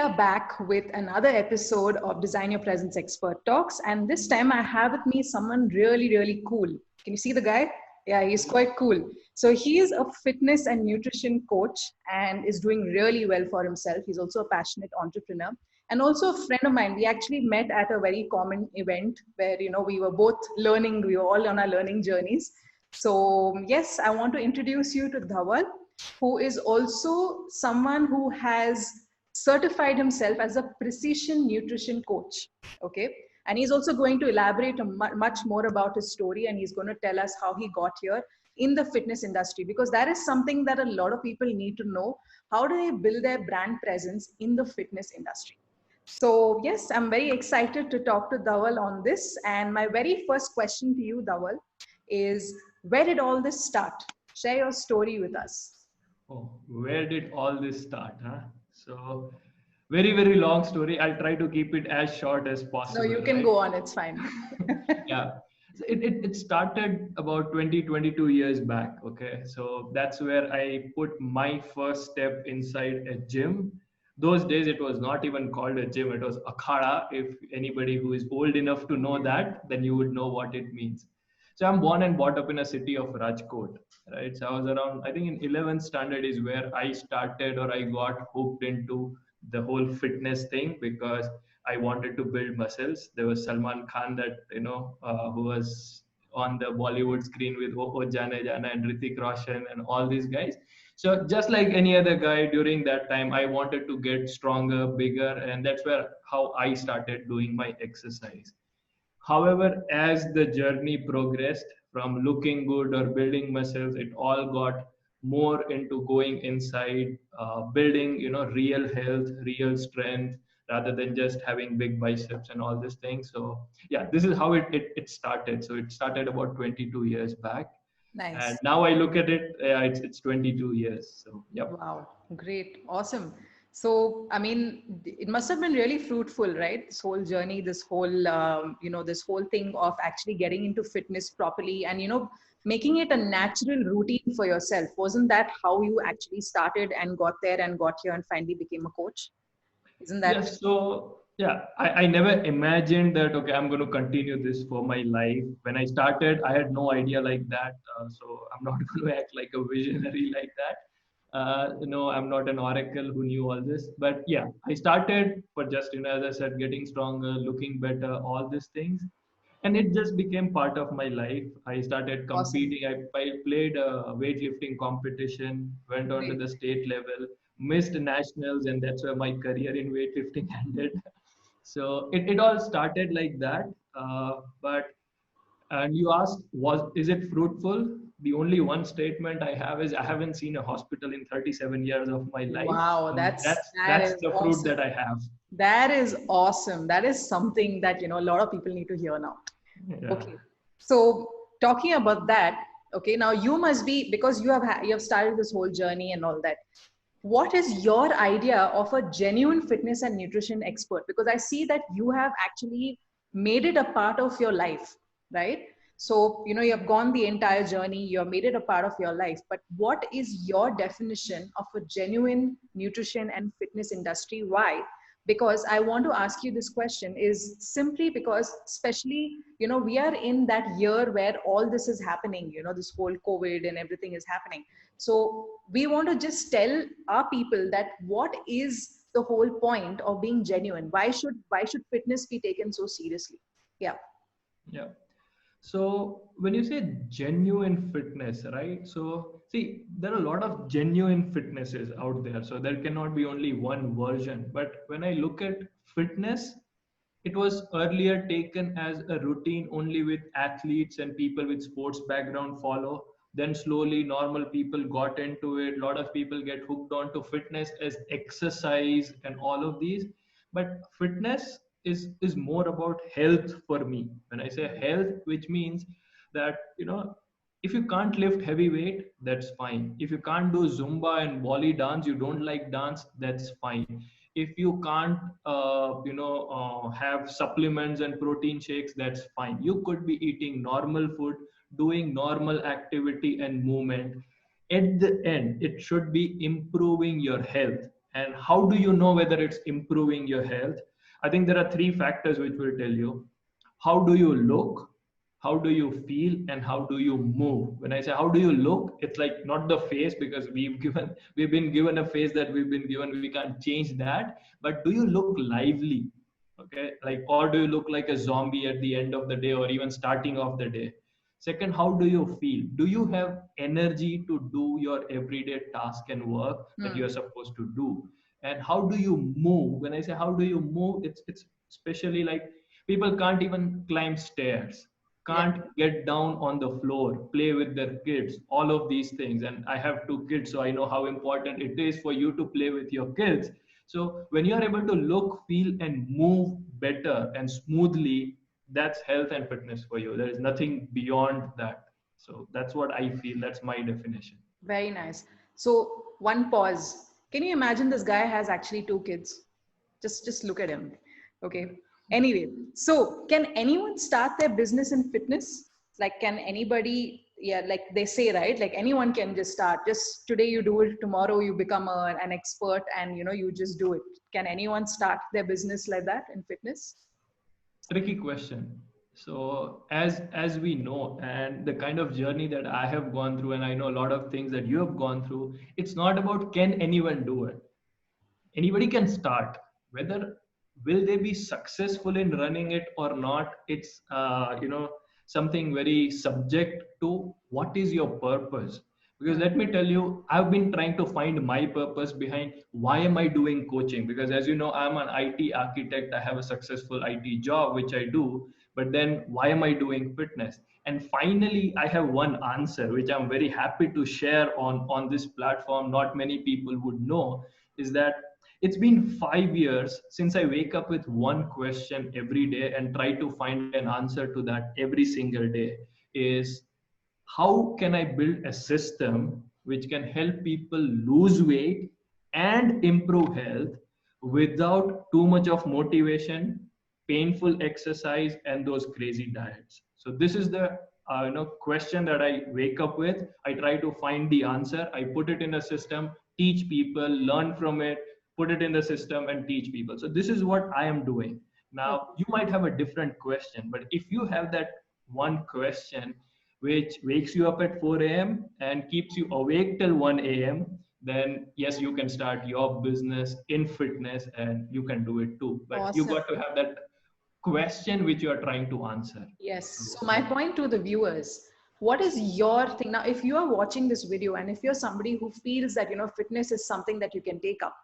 are back with another episode of Design Your Presence Expert Talks. And this time I have with me someone really, really cool. Can you see the guy? Yeah, he's quite cool. So he is a fitness and nutrition coach and is doing really well for himself. He's also a passionate entrepreneur and also a friend of mine. We actually met at a very common event where, we were both learning. We were all on our learning journeys. So yes, I want to introduce you to Dhawal, who is also someone who has certified himself as a precision nutrition coach. Okay. And he's also going to elaborate much more about his story, and he's going to tell us how he got here in the fitness industry, because that is something that a lot of people need to know. How do they build their brand presence in the fitness industry? So yes, I'm very excited to talk to Dhawal on this. And my very first question to you, Dhawal, is where did all this start? Share your story with us. Oh, where did all this start, huh? So, very, very long story. I'll try to keep it as short as No, possible, you can right? go on. It's fine. Yeah. So it started about 22 years back. Okay. So that's where I put my first step inside a gym. Those days, it was not even called a gym. It was akhada. If anybody who is old enough to know that, then you would know what it means. So I'm born and brought up in a city of Rajkot, right? So I was around, I think in 11th standard is where I started or I got hooked into the whole fitness thing because I wanted to build muscles. There was Salman Khan that, who was on the Bollywood screen with Oh Jane Jana and Hrithik Roshan and all these guys. So just like any other guy during that time, I wanted to get stronger, bigger, and that's where how I started doing my exercise. However, as the journey progressed from looking good or building muscles, it all got more into going inside, building, real health, real strength, rather than just having big biceps and all these things. So yeah, this is how it started. So it started about 22 years back. And Nice. now I look at it, it's 22 years. So yep. Wow, great, awesome. So, I mean, it must have been really fruitful, right? This whole journey, this whole, this whole thing of actually getting into fitness properly and, making it a natural routine for yourself. Wasn't that how you actually started and got there and got here and finally became a coach? Isn't that? Yes, so yeah, I never imagined that, okay, I'm going to continue this for my life. When I started, I had no idea like that. So I'm not going to act like a visionary like that. I'm not an oracle who knew all this. But yeah, I started for just, as I said, getting stronger, looking better, all these things. And it just became part of my life. I started Awesome. competing. I played a weightlifting competition, went on to Great. the state level, missed nationals, and that's where my career in weightlifting ended. So it all started like that. But and you asked, is it fruitful? The only one statement I have is I haven't seen a hospital in 37 years of my life. Wow, So that's that that's is the fruit awesome. that I have. That is awesome. That is something that, a lot of people need to hear now. Yeah. Okay. So talking about that, okay, now you must be, because you have started this whole journey and all that. What is your idea of a genuine fitness and nutrition expert? Because I see that you have actually made it a part of your life, right? So, you have gone the entire journey, you have made it a part of your life. But what is your definition of a genuine nutrition and fitness industry? Why? Because I want to ask you this question is simply because, especially, we are in that year where all this is happening, this whole COVID and everything is happening. So we want to just tell our people that what is the whole point of being genuine? Why should fitness be taken so seriously? Yeah. Yeah. So when you say genuine fitness, right? So see, there are a lot of genuine fitnesses out there. So there cannot be only one version. But when I look at fitness, it was earlier taken as a routine only with athletes and people with sports background follow. Then slowly normal people got into it. A lot of people get hooked on to fitness as exercise and all of these. But fitness is more about health for me. When I say health, which means that if you can't lift heavy weight, that's fine. If you can't do Zumba and Bolly dance, you don't like dance, that's fine. If you can't have supplements and protein shakes, that's fine. You could be eating normal food, doing normal activity and movement. At the end, it should be improving your health. And how do you know whether it's improving your health? I think there are three factors which will tell you. How do you look? How do you feel? And how do you move? When I say how do you look, it's like not the face, because we've been given a face that we've been given, we can't change that. But do you look lively? Okay, like, or do you look like a zombie at the end of the day, or even starting of the day? Second, how do you feel? Do you have energy to do your everyday task and work that you're supposed to do? And how do you move? When I say how do you move, it's especially like people can't even climb stairs, Yeah. can't get down on the floor, play with their kids, all of these things. And I have two kids, so I know how important it is for you to play with your kids. So when you are able to look, feel, and move better and smoothly, that's health and fitness for you. There is nothing beyond that. So that's what I feel. That's my definition. Very nice. So one pause. Can you imagine this guy has actually two kids? Just look at him. Okay. Anyway, so can anyone start their business in fitness? Like, can anybody, yeah, like they say, right? Like anyone can just start. Just today you do it, tomorrow you become an expert, and you just do it. Can anyone start their business like that in fitness? Tricky question. So as we know, and the kind of journey that I have gone through, and I know a lot of things that you have gone through, it's not about can anyone do it. Anybody can start. Whether will they be successful in running it or not, it's something very subject to what is your purpose. Because let me tell you, I've been trying to find my purpose behind why am I doing coaching. Because as you know, I'm an IT architect, I have a successful IT job which I do, but then why am I doing fitness? And finally I have one answer which I'm very happy to share on this platform. Not many people would know, is that it's been 5 years since I wake up with one question every day and try to find an answer to that every single day. Is how can I build a system which can help people lose weight and improve health without too much of motivation, painful exercise, and those crazy diets? So this is the question that I wake up with. I try to find the answer. I put it in a system, teach people, learn from it, put it in the system, and teach people. So this is what I am doing. Now you might have a different question, but if you have that one question which wakes you up at 4 a.m. and keeps you awake till 1 a.m., then yes, you can start your business in fitness and you can do it too. But you Awesome. got to have that question which you are trying to answer. Yes. So my point to the viewers, what is your thing now? If you are watching this video and if you're somebody who feels that, fitness is something that you can take up,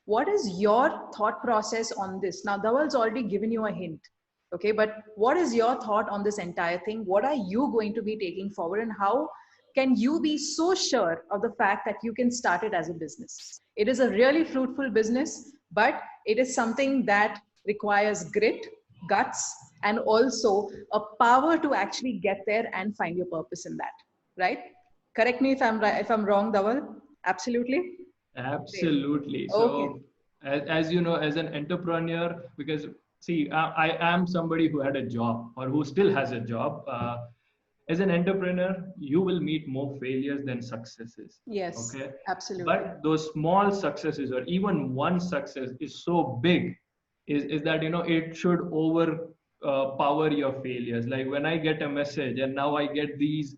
what is your thought process on this? Now, Dhaval's already given you a hint. Okay. But what is your thought on this entire thing? What are you going to be taking forward, and how can you be so sure of the fact that you can start it as a business? It is a really fruitful business, but it is something that requires grit, guts, and also a power to actually get there and find your purpose in that. Right? Correct me if I'm right, if I'm wrong, Dhaval. Absolutely. Great. Absolutely. Okay. So, as you know, as an entrepreneur, because see, I am somebody who had a job or who still has a job. As an entrepreneur, you will meet more failures than successes. Yes, Okay. absolutely. But those small successes, or even one success, is so big, is that it should power your failures. Like when I get a message and now I get these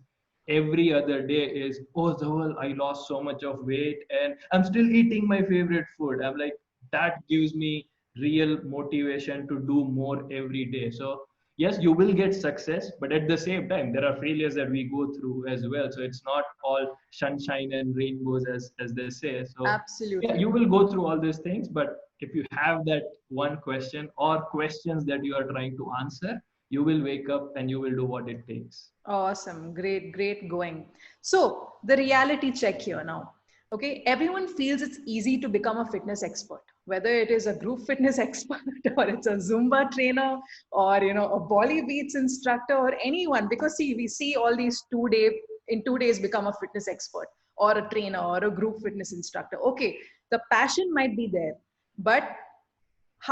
every other day is, oh Zawal, I lost so much of weight and I'm still eating my favorite food. I'm like, that gives me real motivation to do more every day. So yes, you will get success, but at the same time there are failures that we go through as well. So it's not all sunshine and rainbows, as they say. So yeah, Absolutely. you will go through all these things, but if you have that one question or questions that you are trying to answer, you will wake up and you will do what it takes. Awesome. Great, great going. So, the reality check here now. Okay, everyone feels it's easy to become a fitness expert, whether it is a group fitness expert or it's a Zumba trainer or a Bolly Beats instructor or anyone. Because see, we see all these in 2 days become a fitness expert or a trainer or a group fitness instructor. Okay, the passion might be there, but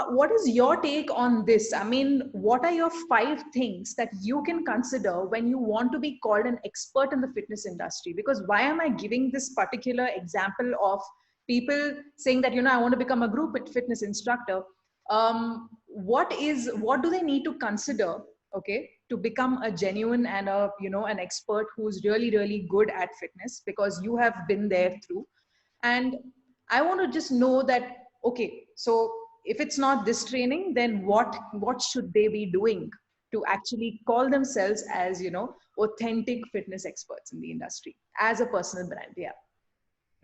what is your take on this? I mean, what are your 5 things that you can consider when you want to be called an expert in the fitness industry? Because why am I giving this particular example of people saying that, I want to become a group fitness instructor. What do they need to consider, okay, to become a genuine and an expert who's really, really good at fitness, because you have been there through. And I want to just know that, okay, so if it's not this training, then what should they be doing to actually call themselves as, authentic fitness experts in the industry as a personal brand? Yeah.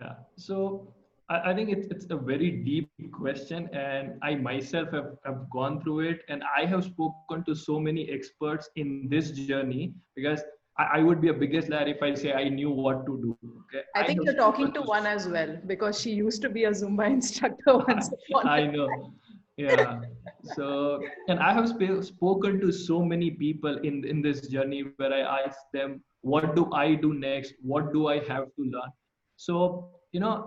Yeah. So I think it's a very deep question, and I myself have gone through it, and I have spoken to so many experts in this journey, because I would be a biggest liar if I say I knew what to do. Okay. I I think have you're talking spoken to to one as well, because she used to be a Zumba instructor once upon a I time. know. Yeah. So, and I have spoken to so many people in this journey where I ask them, what do I do next? What do I have to learn? So,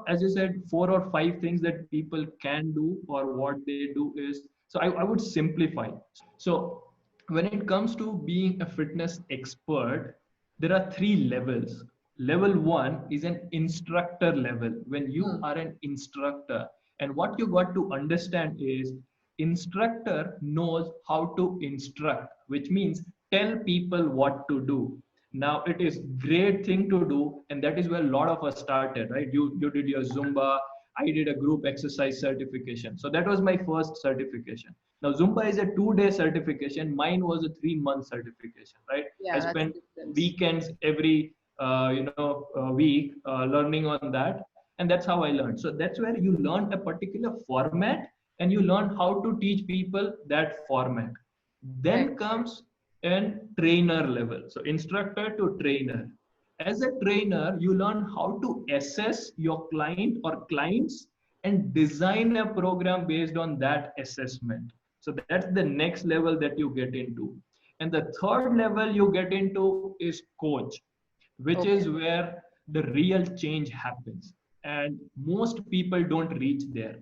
as you said, 4 or 5 things that people can do or what they do is, so I would simplify. So, when it comes to being a fitness expert, there are 3 levels. Level one is an instructor level. When you Hmm. are an instructor, and what you got to understand is, instructor knows how to instruct, which means tell people what to do. Now it is great thing to do, and that is where a lot of us started, right? You did your Zumba, I did a group exercise certification. So that was my first certification. Now Zumba is a 2-day certification. Mine was a 3-month certification, right? I Yeah, that's spent the difference. weekends every week learning on that, and that's how I learned. So that's where you learn a particular format, and you learn how to teach people that format. Right. Then comes an trainer level. So instructor to trainer. As a trainer, you learn how to assess your client or clients and design a program based on that assessment. So that's the next level that you get into. And the third level you get into is coach, which Okay. is where the real change happens. And most people don't reach there.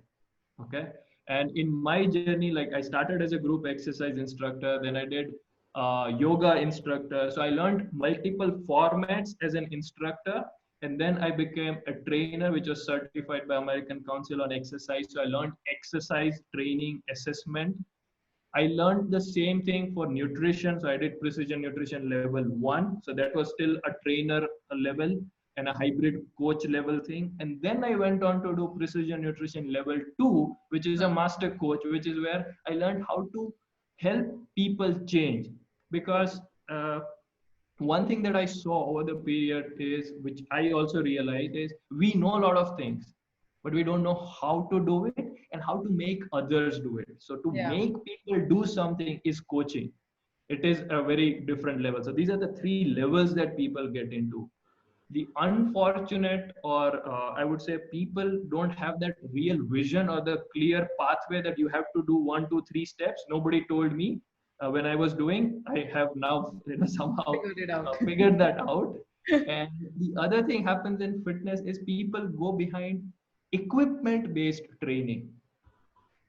Okay. And in my journey, like I started as a group exercise instructor, then I did yoga instructor. So I learned multiple formats as an instructor, and then I became a trainer, which was certified by American Council on Exercise. So I learned exercise training assessment. I learned the same thing for nutrition. So I did precision nutrition level one. So that was still a trainer level and a hybrid coach level thing. And then I went on to do precision nutrition level two, which is a master coach, which is where I learned how to help people change. Because one thing that I saw over the period is, which I also realized, is we know a lot of things, but we don't know how to do it and how to make others do it. So to Yeah. make people do something is coaching. It is a very different level. So these are the 3 levels that people get into. The unfortunate, or I would say, people don't have that real vision or the clear pathway that you have to do 1 2 3 steps. Nobody told me when I was doing. I have now somehow Figured it out. figured that out. And the other thing happens in fitness is people go behind equipment based training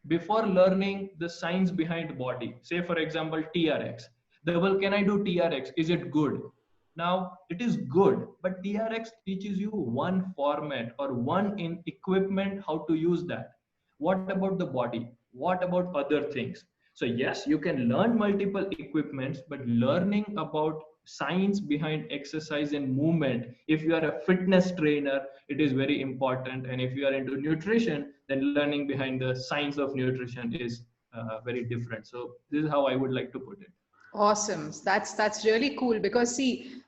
before learning the science behind body. Say, for example, TRX. Well, can I do TRX? Is it good? Now, it is good, but TRX teaches you one format or one in equipment how to use that. What about the body? What about other things? So, yes, you can learn multiple equipments, but learning about science behind exercise and movement, if you are a fitness trainer, it is very important. And if you are into nutrition, then learning behind the science of nutrition is very different. So this is how I would like to put it. Awesome. That's really cool, because see,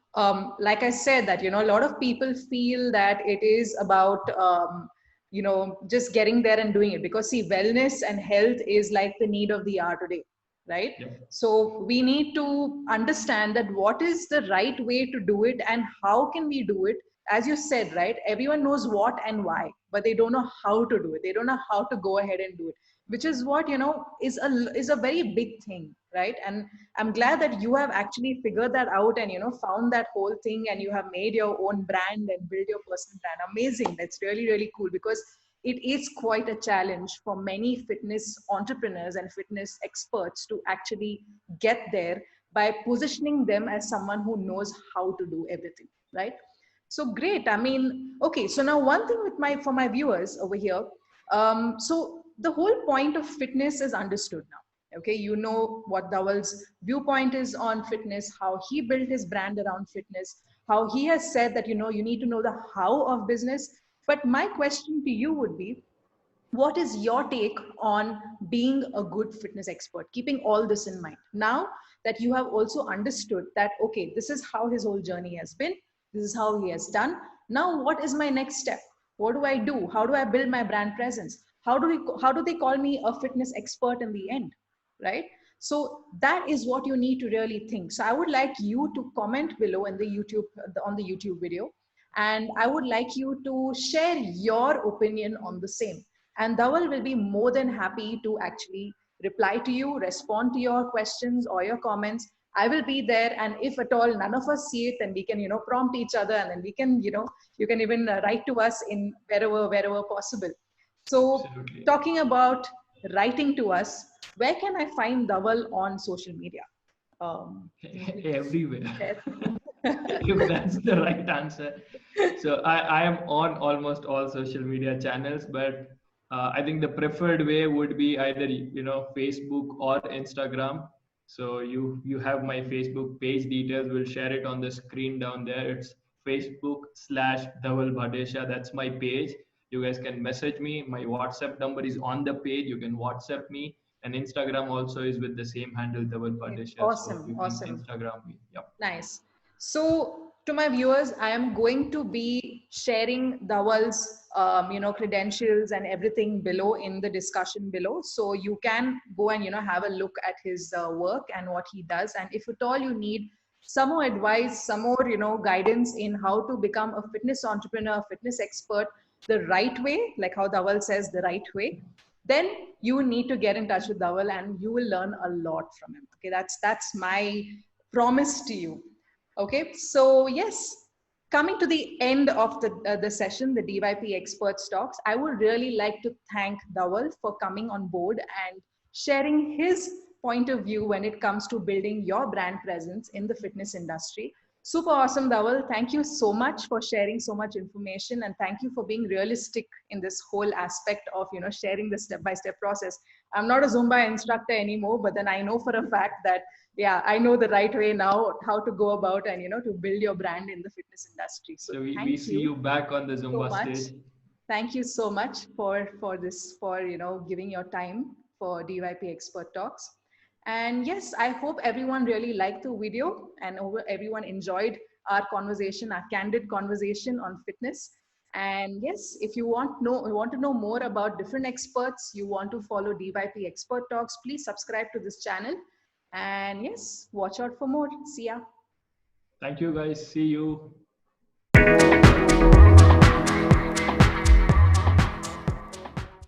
like I said, that a lot of people feel that it is about just getting there and doing it, because see, wellness and health is like the need of the hour today, right? Yeah. So we need to understand that what is the right way to do it and how can we do it. As you said, right? Everyone knows what and why, but they don't know how to do it. They don't know how to go ahead and do it, which is what is a very big thing, right? And I'm glad that you have actually figured that out and found that whole thing, and you have made your own brand and build your personal brand. Amazing. That's really, really cool, because it is quite a challenge for many fitness entrepreneurs and fitness experts to actually get there by positioning them as someone who knows how to do everything, right? So great. I mean, okay. So now one thing with for my viewers over here. So the whole point of fitness is understood now. Okay, you know what Dhawal's viewpoint is on fitness, how he built his brand around fitness, how he has said that you need to know the how of business. But my question to you would be, what is your take on being a good fitness expert, keeping all this in mind now that you have also understood that, okay, this is how his whole journey has been, this is how he has done. Now what is my next step? What do I do? How do I build my brand presence? How do they call me a fitness expert in the end, right? So that is what you need to really think. So I would like you to comment below in the YouTube, on the YouTube video, and I would like you to share your opinion on the same. And Dhawal will be more than happy to actually reply to you, respond to your questions or your comments. I will be there. And if at all none of us see it, then we can, prompt each other, and then we can, you can even write to us in wherever possible. So Absolutely. talking about writing to us, where can I find Dhawal on social media? Everywhere. If that's the right answer. So I am on almost all social media channels, but I think the preferred way would be either Facebook or Instagram. So you have my Facebook page details. We'll share it on the screen down there. It's Facebook/Dhawal Bhadesha. That's my page. You guys can message me. My WhatsApp number is on the page. You can WhatsApp me. And Instagram also is with the same handle, Dhawal Bhadesha. So Awesome, you can awesome. Instagram me. Yep. Nice. So to my viewers, I am going to be sharing Dhawal's credentials and everything below in the discussion below. So you can go and have a look at his work and what he does. And if at all you need some more advice, some more guidance in how to become a fitness entrepreneur, fitness expert the right way, like how Dhawal says, the right way, then you need to get in touch with Dhawal and you will learn a lot from him. Okay, that's my promise to you. Okay, so yes, coming to the end of the session, the DYP Experts Talks, I would really like to thank Dhawal for coming on board and sharing his point of view when it comes to building your brand presence in the fitness industry. Super awesome, Dhawal. Thank you so much for sharing so much information, and thank you for being realistic in this whole aspect of sharing the step-by-step process. I'm not a Zumba instructor anymore, but then I know for a fact that I know the right way now how to go about and to build your brand in the fitness industry. So we see you back on the Zumba stage. Thank you so much for this, for giving your time for DYP Expert Talks. And yes, I hope everyone really liked the video and everyone enjoyed our conversation, our candid conversation on fitness. And yes, if you want to know more about different experts, you want to follow DYP Expert Talks, please subscribe to this channel. And yes, watch out for more. See ya. Thank you guys. See you.